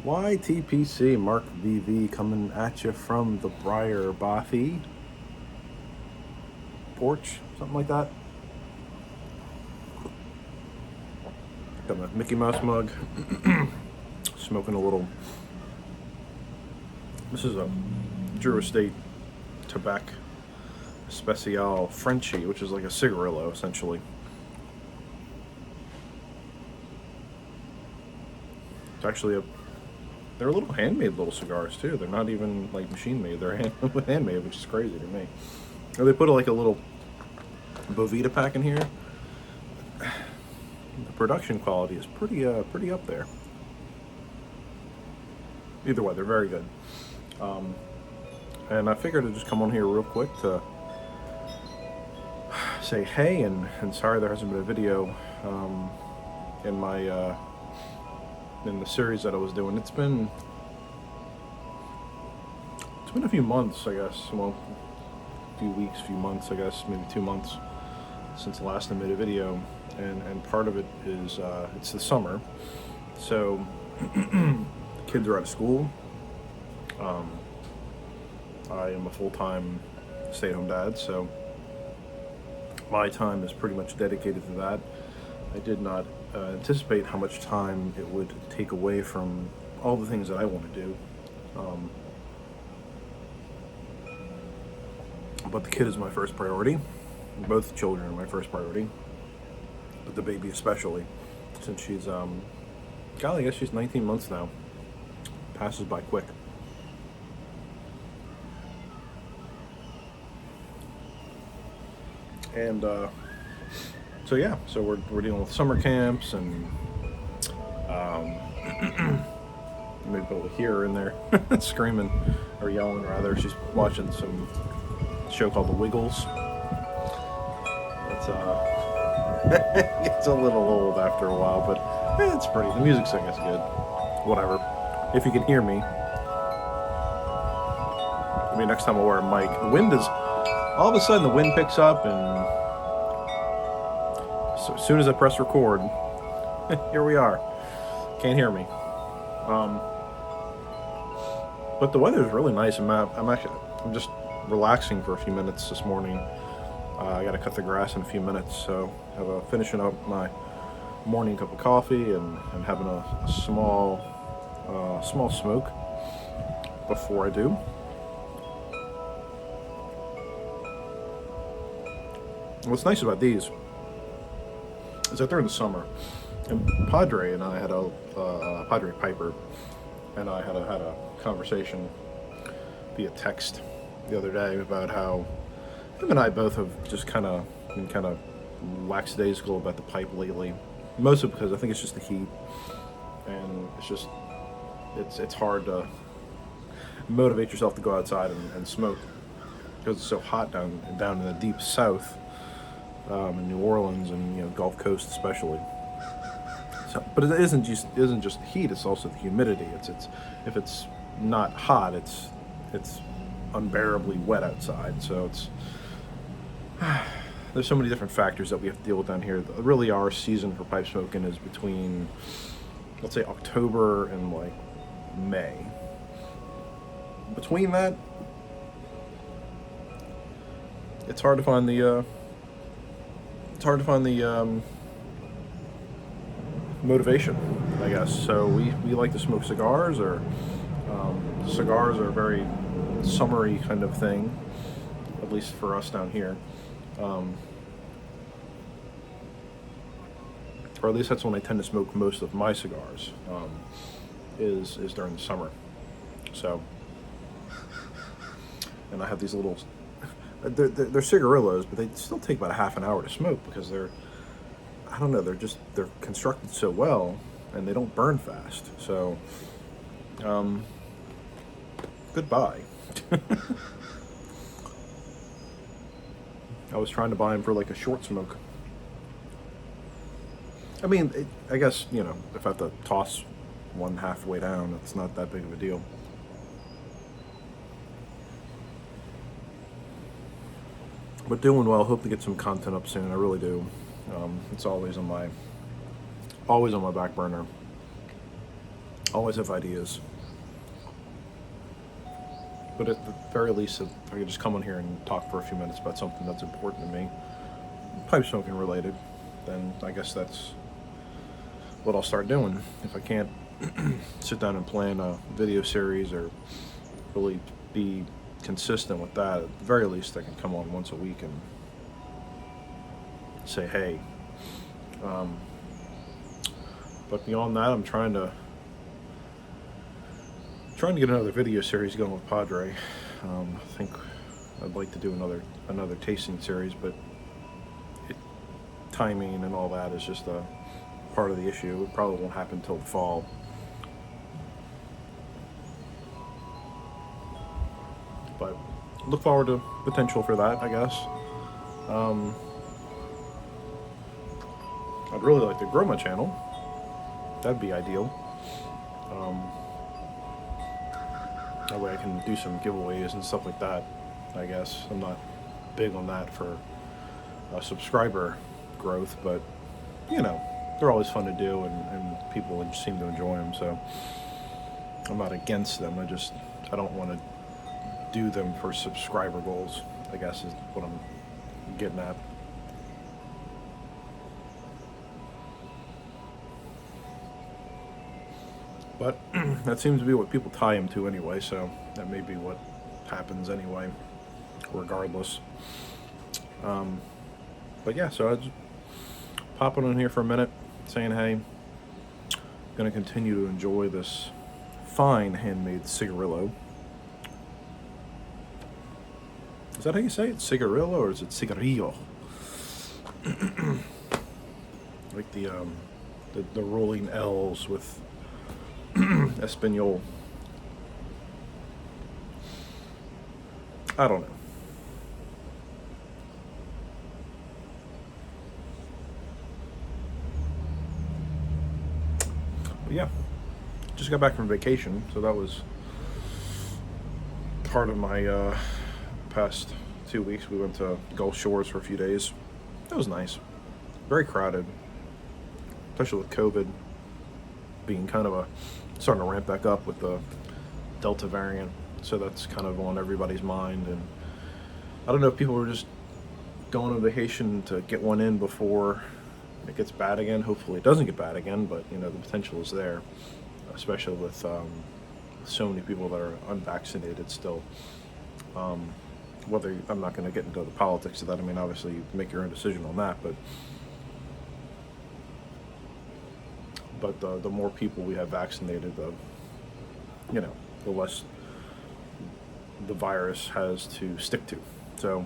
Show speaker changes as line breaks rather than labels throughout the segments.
YTPC Mark VV coming at you from the Briar Bothy porch, something like that. Got my Mickey Mouse mug, smoking a little. This is a Drew Estate Tobacco Special Frenchie, which is like a cigarillo essentially. It's actually they're little handmade little cigars too. They're not even like machine made. They're handmade, which is crazy to me. Or they put like a little Bovita pack in here. The production quality is pretty up there. Either way, they're very good. And I figured I'd just come on here real quick to say hey, and sorry there hasn't been a video in my in the series that I was doing. It's been a few months, I guess. Well, a few weeks, few months, I guess, maybe 2 months since the last I made a video, and part of it is it's the summer, so the kids are out of school. I am a full-time stay-at-home dad, so my time is pretty much dedicated to that. I did not anticipate how much time it would take away from all the things that I want to do. But the kid is my first priority. Both children are my first priority, but the baby especially, since she's golly, I guess she's 19 months now. Passes by quick. And so yeah, so we're dealing with summer camps, and you may be able to hear her in there screaming or yelling rather. She's watching some show called The Wiggles. It's it's a little old after a while, but it's pretty. The music's, I guess, good. Whatever. If you can hear me, I mean, next time I'll wear a mic. The wind is all of a sudden the wind picks up, and so as soon as I press record, here we are. Can't hear me. But the weather is really nice. I'm just relaxing for a few minutes this morning. I got to cut the grass in a few minutes, so I'm finishing up my morning cup of coffee and having a small smoke before I do. What's nice about these is that they're in the summer, and Padre and I had Padre Piper and I had a conversation via text the other day about how him and I both have just been kind of lackadaisical about the pipe lately. Mostly because I think it's just the heat, and it's hard to motivate yourself to go outside and smoke because it's so hot down in the deep south, in New Orleans and Gulf Coast especially. So, but it isn't just the heat; it's also the humidity. It's if it's not hot, it's unbearably wet outside. So there's so many different factors that we have to deal with down here. Really, our season for pipe smoking is between, let's say, October and like May. Between that, it's hard to find the motivation, I guess. So we like to smoke cigars, or cigars are a very summery kind of thing, at least for us down here. Or at least that's when I tend to smoke most of my cigars, is during the summer. So, and I have these little, they're cigarillos, but they still take about a half an hour to smoke because I don't know, they're constructed so well, and they don't burn fast. So, goodbye. I was trying to buy them for like a short smoke. I mean, I guess, if I have to toss one halfway down, it's not that big of a deal. But doing well. Hope to get some content up soon. I really do. It's always on my back burner. Always have ideas. But at the very least, if I could just come on here and talk for a few minutes about something that's important to me, pipe smoking related, then I guess that's what I'll start doing. If I can't sit down and plan a video series or really be consistent with that, at the very least I can come on once a week and say, hey. But beyond that, I'm trying to get another video series going with Padre. I think I'd like to do another tasting series, but timing and all that is just a part of the issue. It probably won't happen until the fall. But look forward to potential for that, I guess. I'd really like to grow my channel. That'd be ideal. That way I can do some giveaways and stuff like that, I guess. I'm not big on that for subscriber growth, but, you know, they're always fun to do, and people seem to enjoy them, so I'm not against them. I don't want to do them for subscriber goals, I guess is what I'm getting at. But that seems to be what people tie him to anyway, so that may be what happens anyway, regardless. But yeah, so I was popping on here for a minute, saying, hey, I'm going to continue to enjoy this fine handmade cigarillo. Is that how you say it? Cigarillo, or is it cigarillo? Like the rolling L's with Espanol. I don't know. But yeah, just got back from vacation, so that was part of my past 2 weeks. We went to Gulf Shores for a few days. That was nice. Very crowded, especially with COVID being kind of starting to ramp back up with the Delta variant. So that's kind of on everybody's mind. And I don't know if people were just going on vacation to get one in before it gets bad again. Hopefully it doesn't get bad again, but you know, the potential is there, especially with so many people that are unvaccinated still. Whether I'm not going to get into the politics of that. I mean, obviously you make your own decision on that, but the more people we have vaccinated, the less the virus has to stick to. So,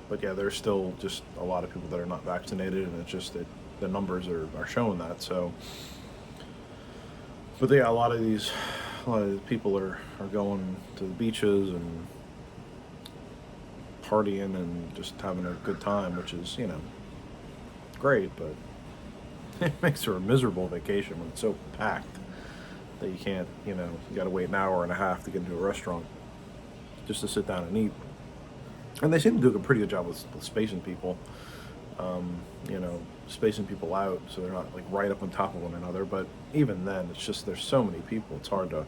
but yeah, there's still just a lot of people that are not vaccinated, and it's just that the numbers are showing that. So, but yeah, a lot of these people are going to the beaches and partying and just having a good time, which is, you know, great, but it makes for a miserable vacation when it's so packed that you can't, you gotta wait an hour and a half to get into a restaurant just to sit down and eat. And they seem to do a pretty good job with spacing people, spacing people out so they're not like right up on top of one another. But even then, it's just there's so many people, it's hard to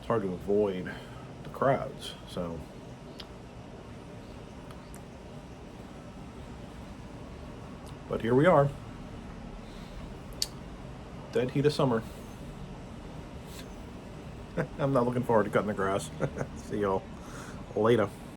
avoid the crowds. So but here we are. Dead heat of summer. I'm not looking forward to cutting the grass. See y'all later.